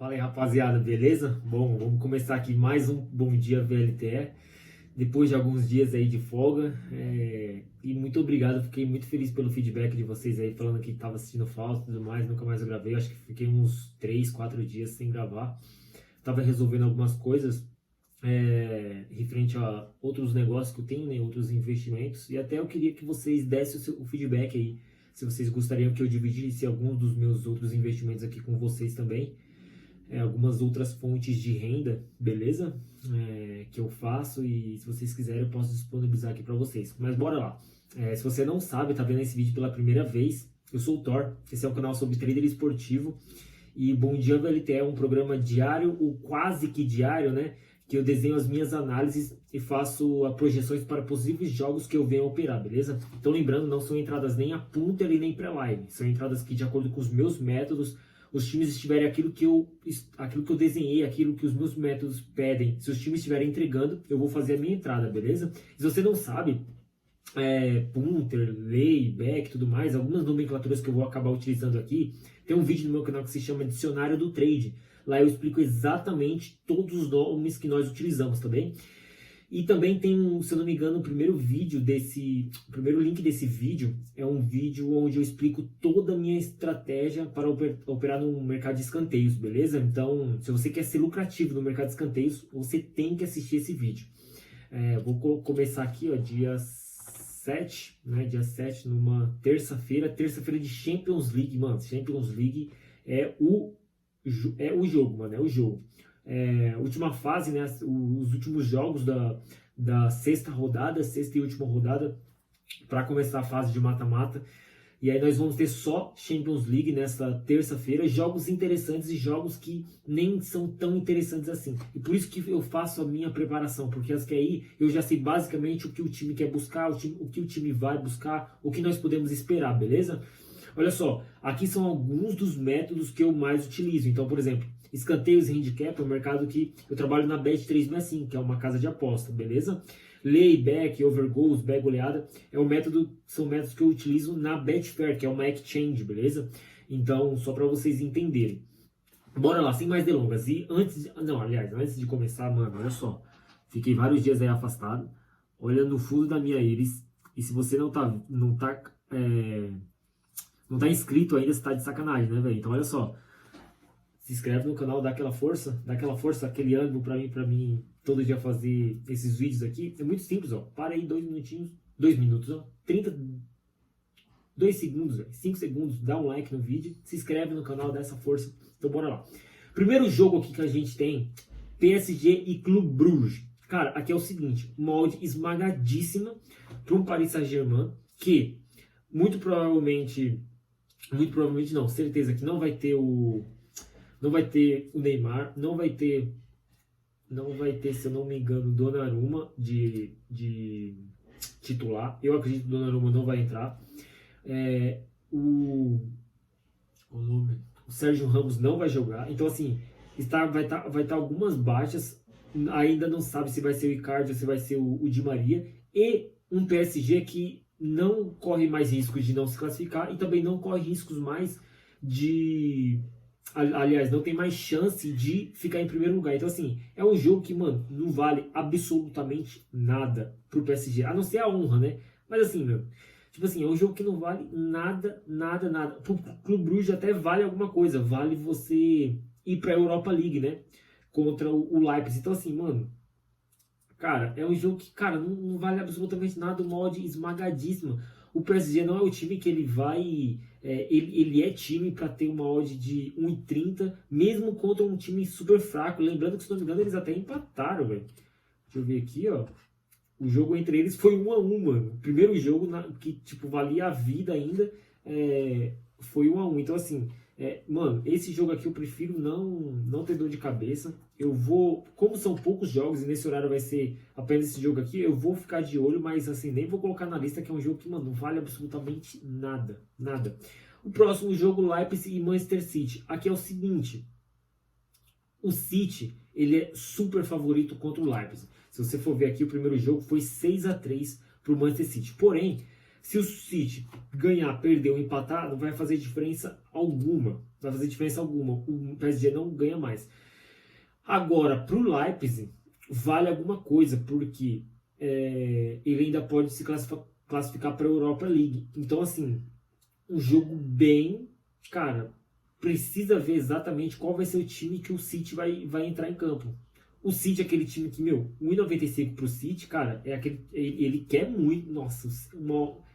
Fala aí, rapaziada, beleza? Bom, vamos começar aqui mais um Bom Dia VLTE, depois de alguns dias aí de folga, e muito obrigado, fiquei muito feliz pelo feedback de vocês aí, falando que estava assistindo falta e tudo mais, nunca mais eu gravei, acho que fiquei uns 3, 4 dias sem gravar, tava resolvendo algumas coisas, referente a outros negócios que eu tenho, né, outros investimentos, e até eu queria que vocês dessem o feedback aí, se vocês gostariam que eu dividisse alguns dos meus outros investimentos aqui com vocês também, algumas outras fontes de renda, beleza? Que eu faço e se vocês quiserem eu posso disponibilizar aqui para vocês. Mas bora lá. Se você não sabe, tá vendo esse vídeo pela primeira vez, eu sou o Thor, esse é um canal sobre trader esportivo e Bom Dia VLT é um programa diário, ou quase que diário, né? Que eu desenho as minhas análises e faço projeções para possíveis jogos que eu venha operar, beleza? Então lembrando, não são entradas nem a punter e nem pré-live, são entradas que de acordo com os meus métodos os times estiverem aquilo que eu desenhei, aquilo que os meus métodos pedem, se os times estiverem entregando, eu vou fazer a minha entrada, beleza? Se você não sabe, punter, lay, back e tudo mais, algumas nomenclaturas que eu vou acabar utilizando aqui, tem um vídeo no meu canal que se chama Dicionário do Trade. Lá eu explico exatamente todos os nomes que nós utilizamos, tá bem? E também tem, se eu não me engano, o primeiro link desse vídeo é um vídeo onde eu explico toda a minha estratégia para operar no mercado de escanteios, beleza? Então, se você quer ser lucrativo no mercado de escanteios, você tem que assistir esse vídeo. Vou começar aqui, ó, dia 7, né? Dia 7, numa terça-feira de Champions League, mano. Champions League é o jogo, mano, é o jogo. Última fase, né, os últimos jogos da sexta e última rodada, para começar a fase de mata-mata. E aí nós vamos ter só Champions League nessa terça-feira, jogos interessantes e jogos que nem são tão interessantes assim. E por isso que eu faço a minha preparação, porque as que aí eu já sei basicamente o que o time quer buscar, o que o time vai buscar, o que nós podemos esperar, beleza? Olha só, aqui são alguns dos métodos que eu mais utilizo. Então, por exemplo, escanteios e handicap é um mercado que eu trabalho na Bet365, que é uma casa de aposta, beleza? Lay, back, over goals, back goleada, são métodos que eu utilizo na Betfair, que é uma exchange, beleza? Então, só para vocês entenderem. Bora lá, sem mais delongas. E antes de começar, mano, olha só. Fiquei vários dias aí afastado, olhando no fundo da minha íris. E se você não tá inscrito ainda, você tá de sacanagem, né, velho? Então, olha só. Se inscreve no canal, dá aquela força, aquele ânimo pra mim todo dia fazer esses vídeos aqui. É muito simples, ó. Para aí 2 minutos, ó. 2 segundos, 5 segundos, dá um like no vídeo, se inscreve no canal, dá essa força. Então, bora lá. Primeiro jogo aqui que a gente tem, PSG e Clube Bruges. Cara, aqui é o seguinte, uma odd esmagadíssima para um Paris Saint-Germain, que muito provavelmente não, certeza que não vai ter o Neymar, não vai ter, se eu não me engano, Donnarumma de titular. Eu acredito que o Donnarumma não vai entrar. O Sérgio Ramos não vai jogar. Então, assim, vai estar algumas baixas. Ainda não sabe se vai ser o Icardi ou se vai ser o Di Maria. E um PSG que não corre mais riscos de não se classificar e também não corre riscos mais aliás, não tem mais chance de ficar em primeiro lugar. Então, assim, é um jogo que, mano, não vale absolutamente nada pro PSG. A não ser a honra, né? Mas, assim, meu, tipo assim, é um jogo que não vale nada, nada, nada. Pro Clube Bruges até vale alguma coisa. Vale você ir pra Europa League, né? Contra o Leipzig. Então, assim, mano, cara, é um jogo que, cara, não vale absolutamente nada. Uma odd esmagadíssima. O PSG não é o time que ele vai... ele é time para ter uma odd de 1,30, mesmo contra um time super fraco. Lembrando que, se não me engano, eles até empataram, velho. Deixa eu ver aqui, ó. O jogo entre eles foi 1-1, mano. O primeiro jogo que, tipo, valia a vida ainda, foi 1-1. Então, assim, mano, esse jogo aqui eu prefiro não ter dor de cabeça. Eu vou, como são poucos jogos e nesse horário vai ser apenas esse jogo aqui, eu vou ficar de olho, mas assim, nem vou colocar na lista, que é um jogo que, mano, não vale absolutamente nada, nada. O próximo jogo, Leipzig e Manchester City. Aqui é o seguinte, o City, ele é super favorito contra o Leipzig. Se você for ver aqui, o primeiro jogo foi 6-3 pro Manchester City. Porém, Se o City ganhar, perder ou empatar, não vai fazer diferença alguma. Não vai fazer diferença alguma. O PSG não ganha mais. Agora, para o Leipzig, vale alguma coisa, porque ele ainda pode se classificar para a Europa League. Então, assim, um jogo bem... Cara, precisa ver exatamente qual vai ser o time que o City vai entrar em campo. O City é aquele time que, 1,95 pro City, cara, é aquele, ele quer muito. Nossa,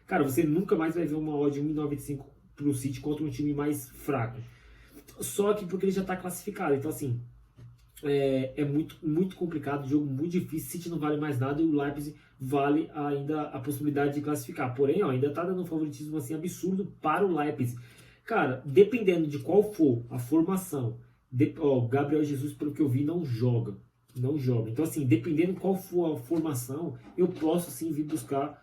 cara, você nunca mais vai ver uma odd de 1,95 pro City contra um time mais fraco. Só que porque ele já tá classificado. Então, assim, é muito, muito complicado, jogo muito difícil. O City não vale mais nada e o Leipzig vale ainda a possibilidade de classificar. Porém, ainda tá dando um favoritismo assim, absurdo para o Leipzig. Cara, dependendo de qual for a formação, Gabriel Jesus, pelo que eu vi, não joga. Não joga. Então, assim, dependendo qual for a formação, eu posso sim vir buscar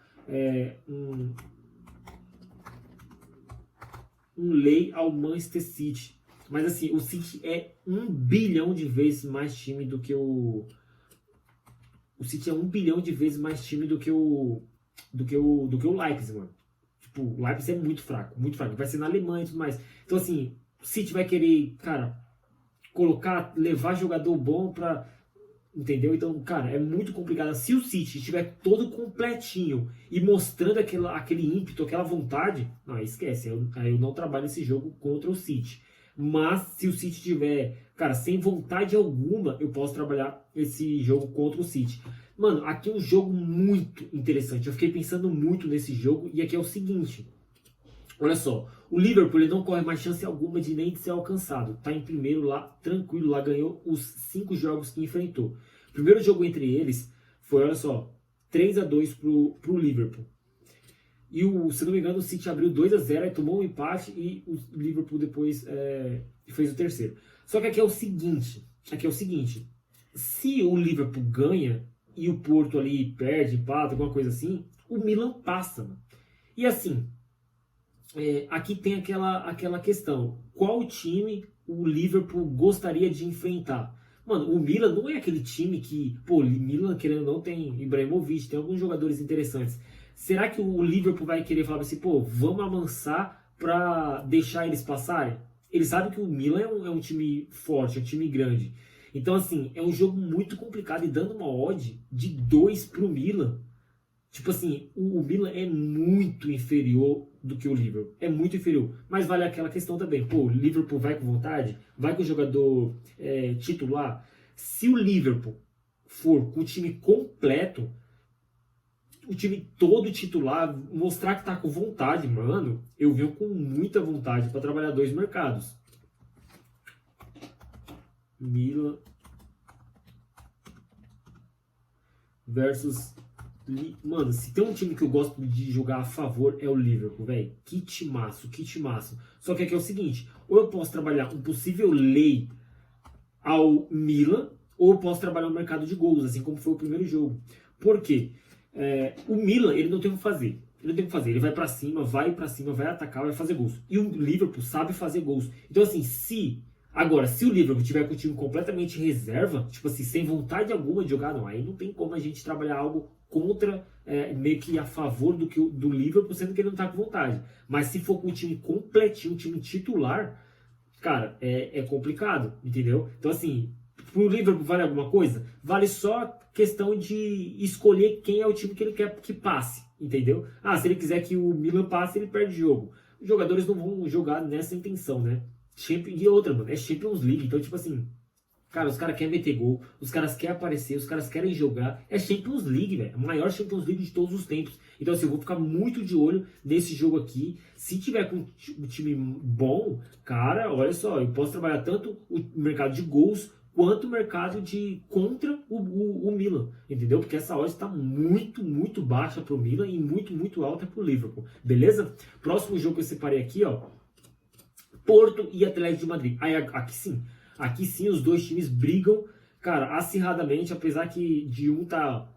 um lei ao Manchester City. Mas assim, o City é 1 bilhão de vezes mais time do que o City é 1 bilhão de vezes mais time do que o Leipzig, mano. Tipo, o Leipzig é muito fraco, muito fraco. Vai ser na Alemanha e tudo mais. Então, assim, o City vai querer, cara, levar jogador bom pra... Entendeu? Então, cara, é muito complicado. Se o City estiver todo completinho e mostrando aquele ímpeto, aquela vontade, não, esquece. Aí eu não trabalho esse jogo contra o City. Mas se o City estiver, cara, sem vontade alguma, eu posso trabalhar esse jogo contra o City. Mano, aqui é um jogo muito interessante. Eu fiquei pensando muito nesse jogo e aqui é o seguinte. Olha só, o Liverpool ele não corre mais chance alguma de nem de ser alcançado. Tá em primeiro lá, tranquilo, lá ganhou os 5 jogos que enfrentou. O primeiro jogo entre eles foi, olha só, 3-2 pro Liverpool. E se não me engano, o City abriu 2-0, aí tomou um empate e o Liverpool depois fez o terceiro. Só que aqui é o seguinte, se o Liverpool ganha e o Porto ali perde, empata, alguma coisa assim, o Milan passa. Mano. E assim, aqui tem aquela questão. Qual time o Liverpool gostaria de enfrentar? Mano, o Milan não é aquele time que... Pô, o Milan, querendo ou não, tem Ibrahimovic, tem alguns jogadores interessantes. Será que o Liverpool vai querer falar assim, pô, vamos amansar pra deixar eles passarem? Ele sabe que o Milan é um time forte, é um time grande. Então, assim, é um jogo muito complicado. E dando uma odd de 2 pro Milan... Tipo assim, o Milan é muito inferior do que o Liverpool. É muito inferior. Mas vale aquela questão também. Pô, o Liverpool vai com vontade? Vai com o jogador titular? Se o Liverpool for com o time completo, o time todo titular, mostrar que tá com vontade, mano, eu venho com muita vontade para trabalhar 2 mercados. Milan versus... Mano, se tem um time que eu gosto de jogar a favor é o Liverpool, velho. Que timaço, que timaço. Só que aqui é o seguinte, ou eu posso trabalhar um possível lei ao Milan, ou eu posso trabalhar um mercado de gols, assim como foi o primeiro jogo. Por quê? O Milan, ele não tem o que fazer. Ele vai pra cima, vai atacar, vai fazer gols. E o Liverpool sabe fazer gols. Então assim, se o Liverpool tiver com o time completamente reserva, tipo assim, sem vontade alguma de jogar, não, aí não tem como a gente trabalhar algo contra, meio que a favor do Liverpool, sendo que ele não tá com vontade. Mas se for com o time completinho, um time titular, cara, é complicado, entendeu? Então assim, pro Liverpool vale alguma coisa? Vale só questão de escolher quem é o time que ele quer que passe, entendeu? Se ele quiser que o Milan passe, ele perde o jogo. Os jogadores não vão jogar nessa intenção, né? E outra, mano, é Champions League, então tipo assim, cara, os caras querem meter gol, os caras querem aparecer, os caras querem jogar. É Champions League, velho. A maior Champions League de todos os tempos. Então, assim, eu vou ficar muito de olho nesse jogo aqui. Se tiver com um time bom, cara, olha só, eu posso trabalhar tanto o mercado de gols quanto o mercado de contra o Milan, entendeu? Porque essa odd está muito, muito baixa pro Milan e muito, muito alta pro Liverpool, beleza? Próximo jogo que eu separei aqui, ó, Porto e Atlético de Madrid. Aí, aqui sim os dois times brigam, cara, acirradamente, apesar que de um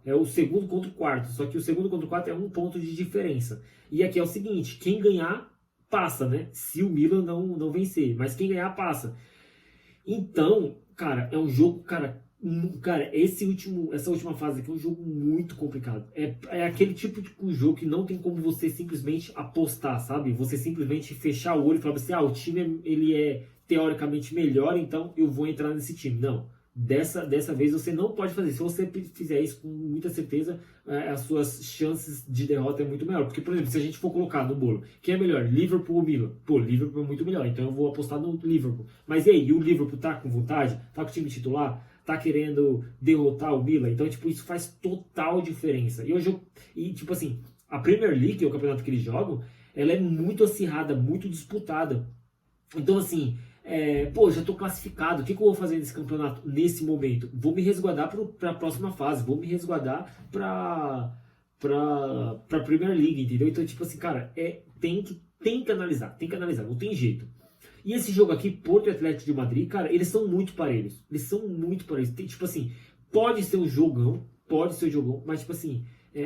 é o segundo contra o quarto, só que o segundo contra o quarto é 1 ponto de diferença. E aqui é o seguinte, quem ganhar, passa, né? Se o Milan não vencer, mas quem ganhar, passa. Então, cara, é um jogo, cara, Cara, essa última fase aqui é um jogo muito complicado. É aquele tipo de jogo que não tem como você simplesmente apostar, sabe? Você simplesmente fechar o olho e falar assim, o time ele é teoricamente melhor, então eu vou entrar nesse time. Não. Dessa vez você não pode fazer. Se você fizer isso com muita certeza, as suas chances de derrota é muito maior. Porque, por exemplo, se a gente for colocar no bolo, quem é melhor, Liverpool ou Milan? Pô, Liverpool é muito melhor, então eu vou apostar no Liverpool. Mas e aí, o Liverpool tá com vontade? Tá com o time titular? Tá querendo derrotar o Milan? Então, tipo, isso faz total diferença. E tipo assim, a Premier League, que é o campeonato que eles jogam, ela é muito acirrada, muito disputada. Então, assim, já estou classificado. O que eu vou fazer nesse campeonato nesse momento? Vou me resguardar para a próxima fase. Vou me resguardar para a Premier League, entendeu? Então, tipo assim, cara, tem que analisar, não tem jeito. E esse jogo aqui, Porto e Atlético de Madrid, cara, eles são muito parelhos. Tipo assim, pode ser um jogão, mas tipo assim,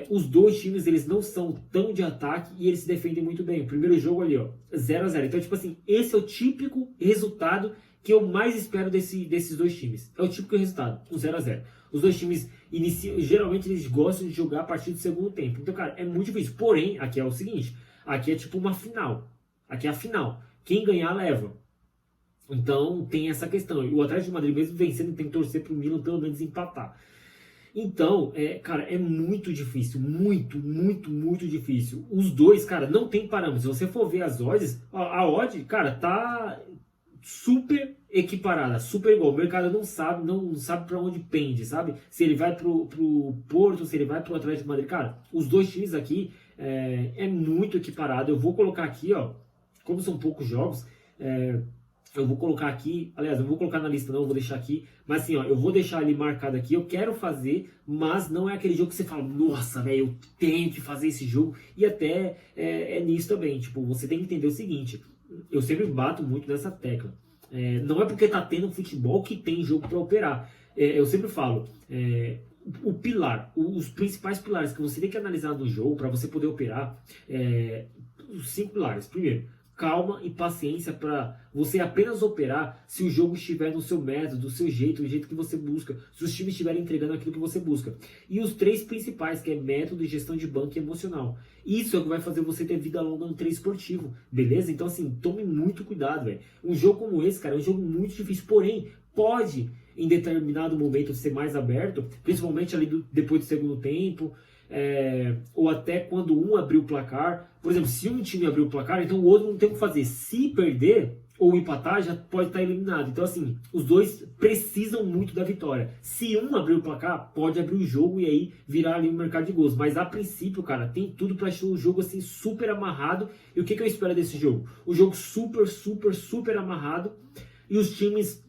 os dois times, eles não são tão de ataque e eles se defendem muito bem. O primeiro jogo ali, ó, 0-0. Então, tipo assim, esse é o típico resultado que eu mais espero desses dois times. É o típico resultado, o 0-0. Os dois times geralmente eles gostam de jogar a partir do segundo tempo. Então, cara, é muito difícil. Porém, aqui é o seguinte, aqui é tipo uma final. Aqui é a final. Quem ganhar, leva. Então, tem essa questão. E o Atlético de Madrid, mesmo vencendo, tem que torcer pro Milan pelo menos empatar. Então, cara, é muito difícil. Muito, muito, muito difícil. Os dois, cara, não tem parâmetros. Se você for ver as odds, a odd, cara, tá super equiparada, super igual. O mercado não sabe para onde pende, sabe? Se ele vai pro Porto, se ele vai pro Atlético de Madrid. Cara, os dois times aqui é muito equiparado. Eu vou colocar aqui, ó, como são poucos jogos, eu vou colocar aqui, aliás, eu não vou colocar na lista não, eu vou deixar aqui, mas assim, ó, eu vou deixar ali marcado aqui, eu quero fazer, mas não é aquele jogo que você fala, nossa, velho, eu tenho que fazer esse jogo, e até nisso também, tipo, você tem que entender o seguinte, eu sempre bato muito nessa tecla, não é porque tá tendo futebol que tem jogo para operar, eu sempre falo, o pilar, os principais pilares que você tem que analisar no jogo para você poder operar, os 5 pilares, primeiro, calma e paciência para você apenas operar se o jogo estiver no seu método, do seu jeito, o jeito que você busca, se os times estiverem entregando aquilo que você busca. E os 3 principais, que é método, gestão de banco e emocional. Isso é o que vai fazer você ter vida longa no treino esportivo, beleza? Então assim, tome muito cuidado, velho. Um jogo como esse, cara, é um jogo muito difícil, porém, pode em determinado momento ser mais aberto, principalmente ali depois do segundo tempo, ou até quando um abrir o placar. Por exemplo, se um time abrir o placar, então o outro não tem o que fazer. Se perder ou empatar, já pode estar eliminado. Então, assim, os dois precisam muito da vitória. Se um abrir o placar, pode abrir o jogo e aí virar ali um mercado de gols. Mas a princípio, cara, tem tudo para achar um jogo assim super amarrado. E o que eu espero desse jogo? O jogo super, super, super amarrado e os times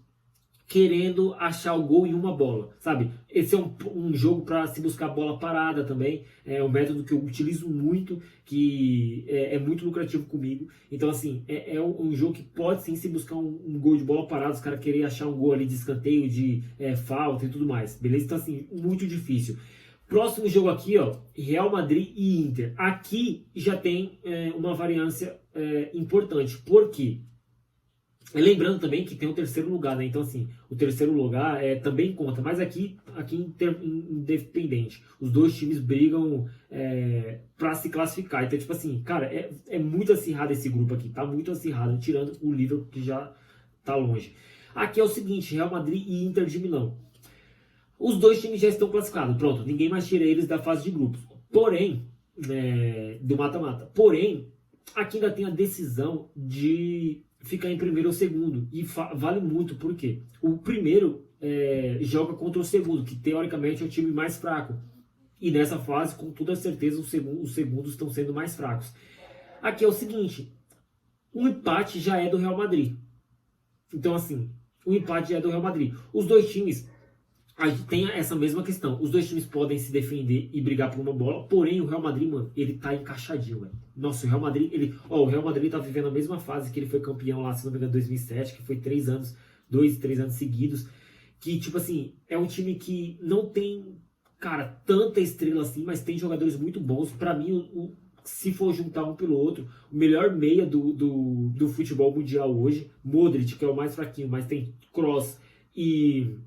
querendo achar o gol em uma bola, sabe? Esse é um jogo para se buscar bola parada também, é um método que eu utilizo muito, que é muito lucrativo comigo. Então, assim, é um jogo que pode sim se buscar um gol de bola parada, os caras querem achar um gol ali de escanteio, de falta e tudo mais, beleza? Então, assim, muito difícil. Próximo jogo aqui, ó, Real Madrid e Inter. Aqui já tem uma variância importante, por quê? Lembrando também que tem o terceiro lugar, né? Então, assim, o terceiro lugar também conta, mas aqui independente. Os dois times brigam para se classificar. Então, tipo assim, cara, é muito acirrado esse grupo aqui, tá muito acirrado, tirando o Liverpool que já tá longe. Aqui é o seguinte, Real Madrid e Inter de Milão. Os dois times já estão classificados, pronto, ninguém mais tira eles da fase de grupos. Porém, do mata-mata. Porém, aqui ainda tem a decisão de ficar em primeiro ou segundo. E vale muito, porque o primeiro joga contra o segundo, que teoricamente é o time mais fraco. E nessa fase, com toda certeza, os segundos estão sendo mais fracos. Aqui é o seguinte, o empate já é do Real Madrid. Então, assim, o empate já é do Real Madrid. Os dois times, a gente tem essa mesma questão. Os dois times podem se defender e brigar por uma bola, porém o Real Madrid, mano, ele tá encaixadinho, velho. Nossa, o Real Madrid, o Real Madrid tá vivendo a mesma fase que ele foi campeão lá, se não me engano, em 2007, que foi 3 anos seguidos, que, tipo assim, é um time que não tem, cara, tanta estrela assim, mas tem jogadores muito bons. Pra mim, se for juntar um pelo outro, o melhor meia do futebol mundial hoje, Modric, que é o mais fraquinho, mas tem Kroos e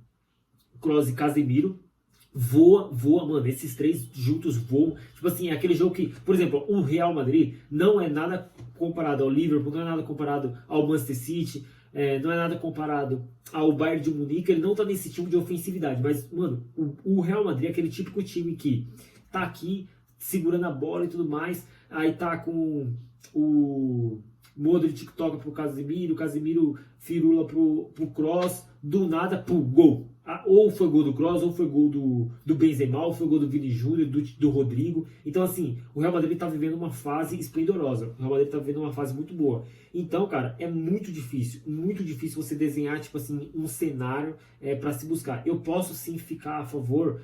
Kroos e Casemiro. Voa, voa, mano. Esses três juntos voam. Tipo assim, é aquele jogo que, por exemplo, o Real Madrid não é nada comparado ao Liverpool, não é nada comparado ao Manchester City, não é nada comparado ao Bayern de Munique. Ele não tá nesse tipo de ofensividade. Mas, mano, o Real Madrid é aquele típico time que tá aqui segurando a bola e tudo mais. Aí tá com o Modric que toca pro Casemiro, o Casemiro firula pro Kroos, do nada, pô, gol. Ou foi gol do Kroos, ou foi gol do Benzema, ou foi gol do Vini Júnior, do Rodrigo. Então, assim, o Real Madrid tá vivendo uma fase esplendorosa. O Real Madrid tá vivendo uma fase muito boa. Então, cara, é muito difícil você desenhar, tipo assim, um cenário para se buscar. Eu posso, sim, ficar a favor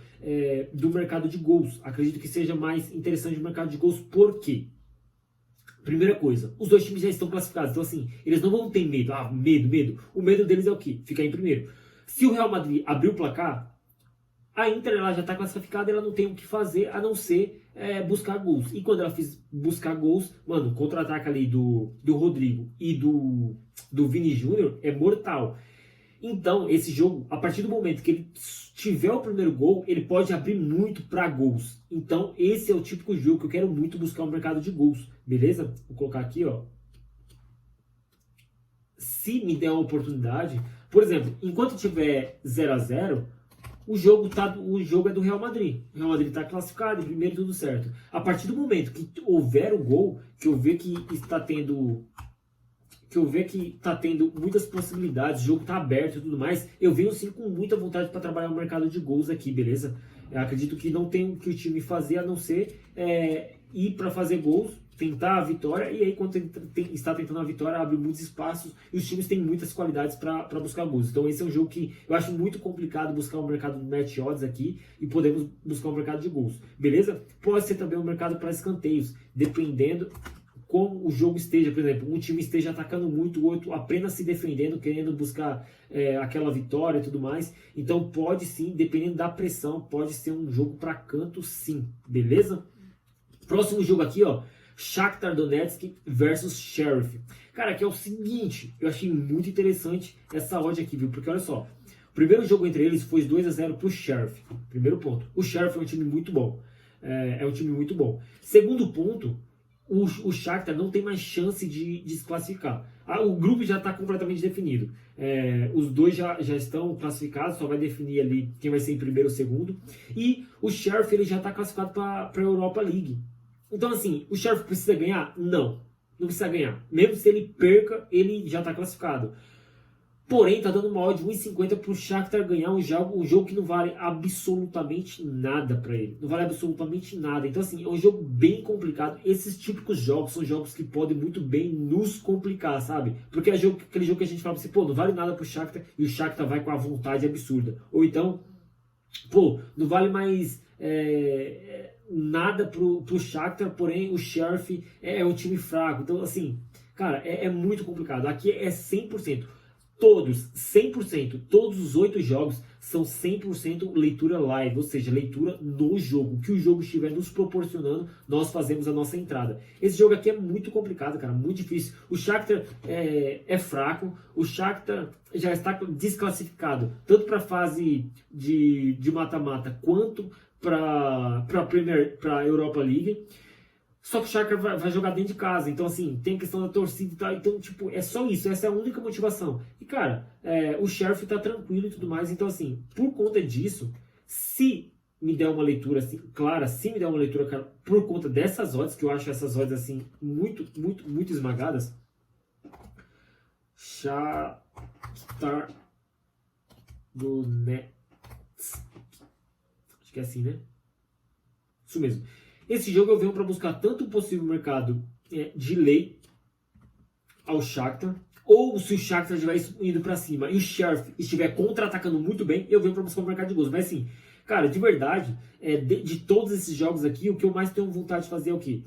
do mercado de gols. Acredito que seja mais interessante o mercado de gols. Por quê? Primeira coisa, os dois times já estão classificados, então assim, eles não vão ter medo. Medo. O medo deles é o quê? Ficar em primeiro. Se o Real Madrid abrir o placar, a Inter ela já está classificada, ela não tem o que fazer a não ser buscar gols. E quando ela buscar gols, mano, o contra-ataque ali do Rodrigo e do Vini Júnior é mortal. Então, esse jogo, a partir do momento que ele tiver o primeiro gol, ele pode abrir muito para gols. Então, esse é o típico jogo que eu quero muito buscar no mercado de gols. Beleza? Vou colocar aqui, ó. Se me der uma oportunidade, por exemplo, enquanto tiver 0 a 0, o jogo é do Real Madrid. O Real Madrid está classificado, em primeiro tudo certo. A partir do momento que houver o gol, que eu ver que está tendo muitas possibilidades, o jogo está aberto e tudo mais, eu venho sim com muita vontade para trabalhar no mercado de gols aqui, beleza? Eu acredito que não tem o que o time fazer a não ser ir para fazer gols, tentar a vitória, e aí quando está tentando a vitória, abre muitos espaços e os times têm muitas qualidades para buscar gols. Então esse é um jogo que eu acho muito complicado buscar um mercado de match odds aqui e podemos buscar um mercado de gols, beleza? Pode ser também um mercado para escanteios, dependendo como o jogo esteja. Por exemplo, um time esteja atacando muito, o outro apenas se defendendo, querendo buscar aquela vitória e tudo mais. Então pode sim, dependendo da pressão, pode ser um jogo para canto sim, beleza? Próximo jogo aqui, ó, Shakhtar Donetsk versus Sheriff. Cara, aqui é o seguinte, eu achei muito interessante essa odd aqui, viu? Porque olha só, o primeiro jogo entre eles foi 2 a 0 pro Sheriff. Primeiro ponto, o Sheriff é um time muito bom. É um time muito bom. Segundo ponto, o Shakhtar não tem mais chance de se classificar. O grupo já está completamente definido. Os dois já estão classificados, só vai definir ali quem vai ser em primeiro ou segundo. E o Sheriff ele já está classificado para a Europa League. Então, assim, o Sheriff precisa ganhar? Não precisa ganhar. Mesmo se ele perca, ele já está classificado. Porém, está dando uma odd de 1,50 para o Shakhtar ganhar um jogo que não vale absolutamente nada para ele. Não vale absolutamente nada. Então, assim, é um jogo bem complicado. Esses típicos jogos são jogos que podem muito bem nos complicar, sabe? Porque é aquele jogo que a gente fala assim, pô, não vale nada para o Shakhtar e o Shakhtar vai com a vontade absurda. Ou então, pô, não vale mais nada pro Shakhtar, porém o Sheriff é um time fraco. Então, assim, cara, é muito complicado. Aqui é 100%. Todos os 8 jogos são 100% leitura live, ou seja, leitura no jogo. O que o jogo estiver nos proporcionando, nós fazemos a nossa entrada. Esse jogo aqui é muito complicado, cara, muito difícil. O Shakhtar é fraco, o Shakhtar já está desclassificado, tanto para a fase de mata-mata, quanto para a Europa League. Só que o Shakhtar vai jogar dentro de casa, então assim, tem questão da torcida e tal, então tipo, é só isso, essa é a única motivação. E cara, o Sheriff tá tranquilo e tudo mais, então assim, por conta disso, se me der uma leitura assim, clara, se me der uma leitura clara, por conta dessas odds, que eu acho essas odds assim, muito esmagadas, Shakhtar Donetsk, acho que é assim, né? Isso mesmo. Esse jogo eu venho para buscar tanto o possível mercado de lei ao Shakhtar, ou se o Shakhtar estiver indo para cima e o Sheriff estiver contra-atacando muito bem, eu venho para buscar o mercado de gols. Mas assim, cara, de verdade, de todos esses jogos aqui, o que eu mais tenho vontade de fazer é o quê?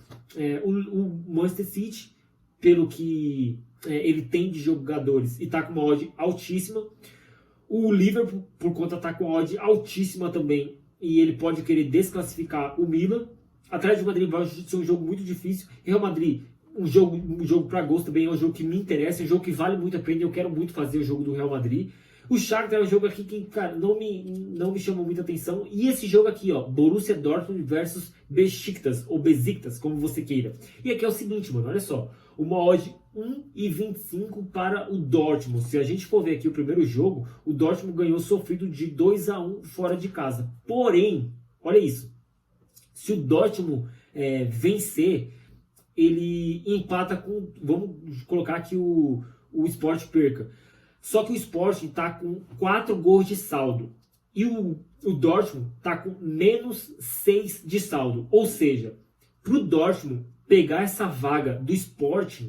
O Manchester City, pelo que ele tem de jogadores e tá com uma odd altíssima. O Liverpool, por conta tá com uma odd altíssima também, e ele pode querer desclassificar o Milan. Atlético de Madrid vai ser um jogo muito difícil. Real Madrid, um jogo para gols também é um jogo que me interessa, é um jogo que vale muito a pena. Eu quero muito fazer o jogo do Real Madrid. O Shakhtar é um jogo aqui que, cara, não me chamou muita atenção. E esse jogo aqui, ó, Borussia Dortmund versus Besiktas, ou Besiktas, como você queira. E aqui é o seguinte, mano, olha só. Uma odd 1,25 para o Dortmund. Se a gente for ver aqui o primeiro jogo, o Dortmund ganhou sofrido de 2-1 fora de casa. Porém, olha isso. Se o Dortmund vencer, ele empata com... Vamos colocar que o Sport perca. Só que o Sport está com 4 gols de saldo. E o Dortmund está com menos 6 de saldo. Ou seja, para o Dortmund pegar essa vaga do Sport,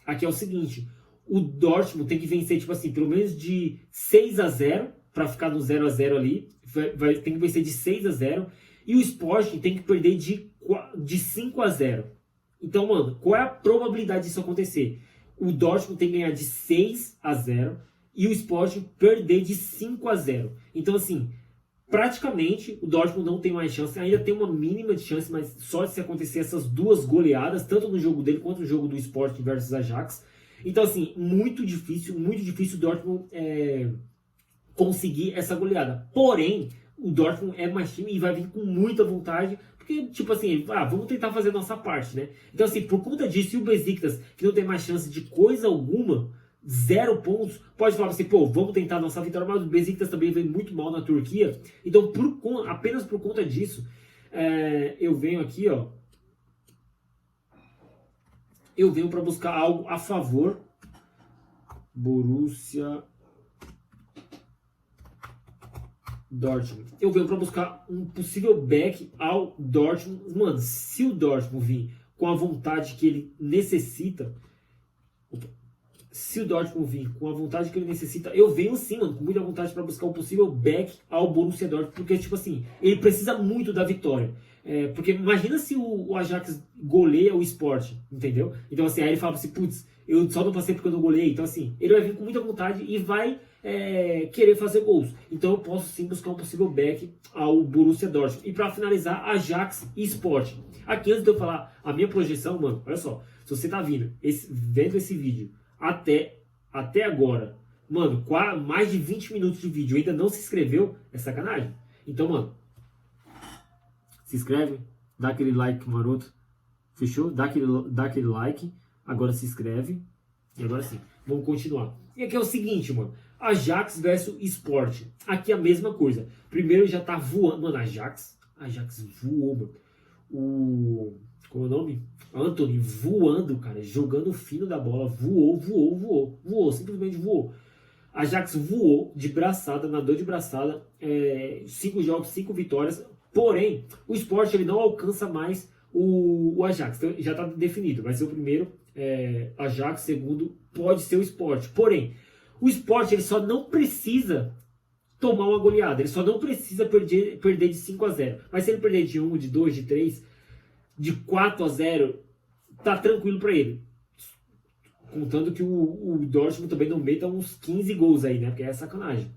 aqui é o seguinte. O Dortmund tem que vencer, tipo assim, pelo menos de 6-0 para ficar no 0-0 ali. Tem que vencer de 6-0. E o Sport tem que perder de 5-0. Então, mano, qual é a probabilidade disso acontecer? O Dortmund tem que ganhar de 6-0 e o Sport perder de 5-0. Então, assim, praticamente o Dortmund não tem mais chance. Ainda tem uma mínima de chance, mas só se acontecer essas duas goleadas, tanto no jogo dele quanto no jogo do Sport versus Ajax. Então, assim, muito difícil o Dortmund conseguir essa goleada. Porém, o Dortmund é mais time e vai vir com muita vontade, porque, tipo assim, vamos tentar fazer a nossa parte, né? Então, assim, por conta disso, e o Besiktas, que não tem mais chance de coisa alguma, 0 pontos, pode falar assim, pô, vamos tentar a nossa vitória, mas o Besiktas também vem muito mal na Turquia. Então, apenas por conta disso, eu venho aqui, ó, eu venho para buscar algo a favor. Borussia Dortmund. Eu venho para buscar um possível back ao Dortmund. Mano, se o Dortmund vir com a vontade que ele necessita, eu venho sim, mano, com muita vontade para buscar um possível back ao Borussia Dortmund, porque, tipo assim, ele precisa muito da vitória. Porque imagina se o Ajax goleia o Sport, entendeu? Então, assim, aí ele fala assim, putz, eu só não passei porque eu não goleei. Então, assim, ele vai vir com muita vontade e vai querer fazer gols. Então, eu posso sim buscar um possível back ao Borussia Dortmund. E para finalizar, Ajax e Sport. Aqui, antes de eu falar a minha projeção, mano, olha só, se você tá vendo esse vídeo até agora, mano, mais de 20 minutos de vídeo, ainda não se inscreveu, é sacanagem. Então, mano, se inscreve, dá aquele like maroto, fechou? Dá aquele like, agora se inscreve, e agora sim, vamos continuar. E aqui é o seguinte, mano, Ajax versus Sport, aqui é a mesma coisa. Primeiro já tá voando, mano, Ajax voou, mano. Como é o nome? Antony voando, cara, jogando fino da bola, voou, simplesmente voou. Ajax voou de braçada, nadou de braçada, 5 jogos, 5 vitórias, porém, o Sport ele não alcança mais o Ajax, então já está definido, vai ser o primeiro Ajax, segundo pode ser o Sport, porém, o Sport ele só não precisa tomar uma goleada, ele só não precisa perder de 5-0, mas se ele perder de 1, de 2, de 3, de 4-0, tá tranquilo para ele. Contando que o Dortmund também não meta uns 15 gols aí, né? Porque é sacanagem.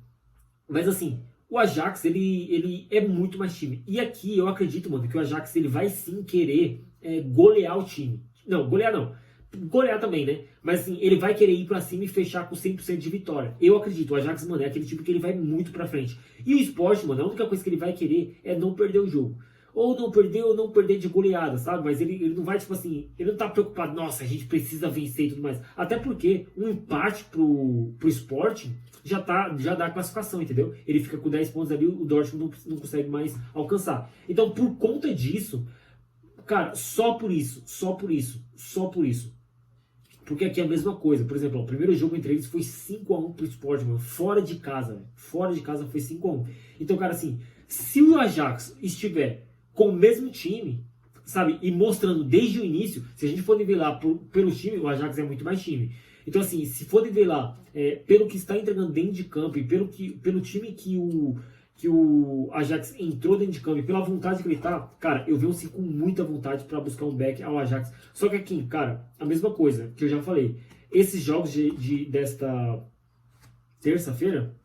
Mas assim, o Ajax, ele é muito mais time. E aqui eu acredito, mano, que o Ajax ele vai sim querer golear o time. Não, golear não. Golear também, né? Mas assim, ele vai querer ir pra cima e fechar com 100% de vitória. Eu acredito, o Ajax, mano, é aquele time que ele vai muito pra frente. E o Sport, mano, a única coisa que ele vai querer é não perder o jogo. Ou não perder de goleada, sabe? Mas ele não vai, tipo assim, ele não tá preocupado, nossa, a gente precisa vencer e tudo mais. Até porque um empate pro Sport já dá a classificação, entendeu? Ele fica com 10 pontos ali, o Dortmund não consegue mais alcançar. Então, por conta disso, cara, só por isso. Porque aqui é a mesma coisa. Por exemplo, o primeiro jogo entre eles foi 5-1 pro Sport, mano. Fora de casa, velho. Fora de casa foi 5-1. Então, cara, assim, se o Ajax estiver com o mesmo time, sabe, e mostrando desde o início, se a gente for nivelar pelo time, o Ajax é muito mais time. Então, assim, se for nivelar pelo que está entregando dentro de campo e pelo time que o Ajax entrou dentro de campo e pela vontade que ele tá, cara, eu venho assim com muita vontade para buscar um back ao Ajax. Só que aqui, cara, a mesma coisa que eu já falei, esses jogos desta terça-feira,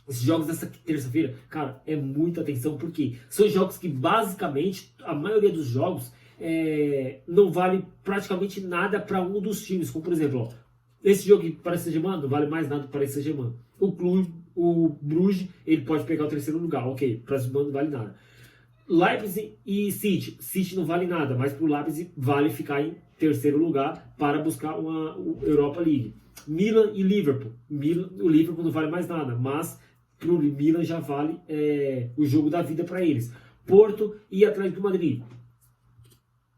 esses jogos dessa terça-feira, cara, é muita atenção, porque são jogos que basicamente, a maioria dos jogos, não vale praticamente nada para um dos times. Como por exemplo, ó, esse jogo para Paris Saint-Germain não vale mais nada para Paris Saint-Germain. O o Bruges, ele pode pegar o terceiro lugar. Ok, para os não vale nada. Leipzig e City. City não vale nada, mas para o Leipzig vale ficar em terceiro lugar para buscar uma Europa League. Milan e Liverpool. O Liverpool não vale mais nada, mas para o Milan já vale o jogo da vida para eles. Porto e Atlético de Madrid.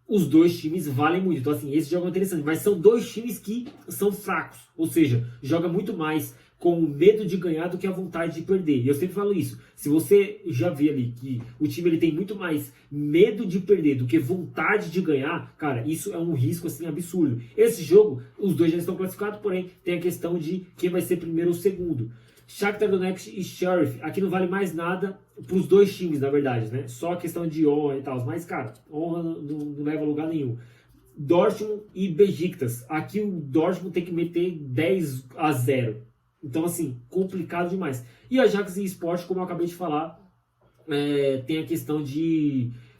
Os dois times valem muito. Então, assim, esse jogo é interessante. Mas são dois times que são fracos. Ou seja, joga muito mais com o medo de ganhar do que a vontade de perder. E eu sempre falo isso. Se você já vê ali que o time ele tem muito mais medo de perder do que vontade de ganhar, cara, isso é um risco assim absurdo. Esse jogo, os dois já estão classificados, porém tem a questão de quem vai ser primeiro ou segundo. Shakhtar Donetsk e Sheriff, aqui não vale mais nada para os dois times, na verdade, né? Só a questão de honra e tal. Mas, cara, honra não leva a lugar nenhum. Dortmund e Besiktas. Aqui o Dortmund tem que meter 10-0. Então, assim, complicado demais. E Ajax e Sport, como eu acabei de falar, tem a questão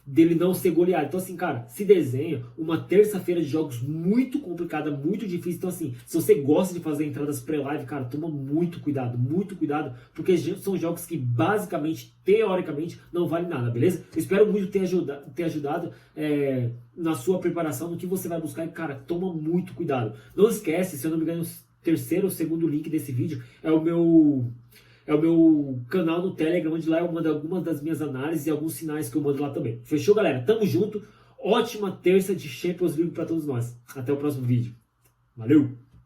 dele não ser goleado. Então, assim, cara, se desenha uma terça-feira de jogos muito complicada, muito difícil. Então, assim, se você gosta de fazer entradas pré-live, cara, toma muito cuidado, porque são jogos que basicamente, teoricamente, não valem nada, beleza? Eu espero muito ter ajudado na sua preparação, no que você vai buscar. E, cara, toma muito cuidado. Não esquece, se eu não me engano, o terceiro ou segundo link desse vídeo é o meu canal no Telegram, onde lá eu mando algumas das minhas análises e alguns sinais que eu mando lá também. Fechou, galera? Tamo junto. Ótima terça de Champions League para todos nós. Até o próximo vídeo. Valeu!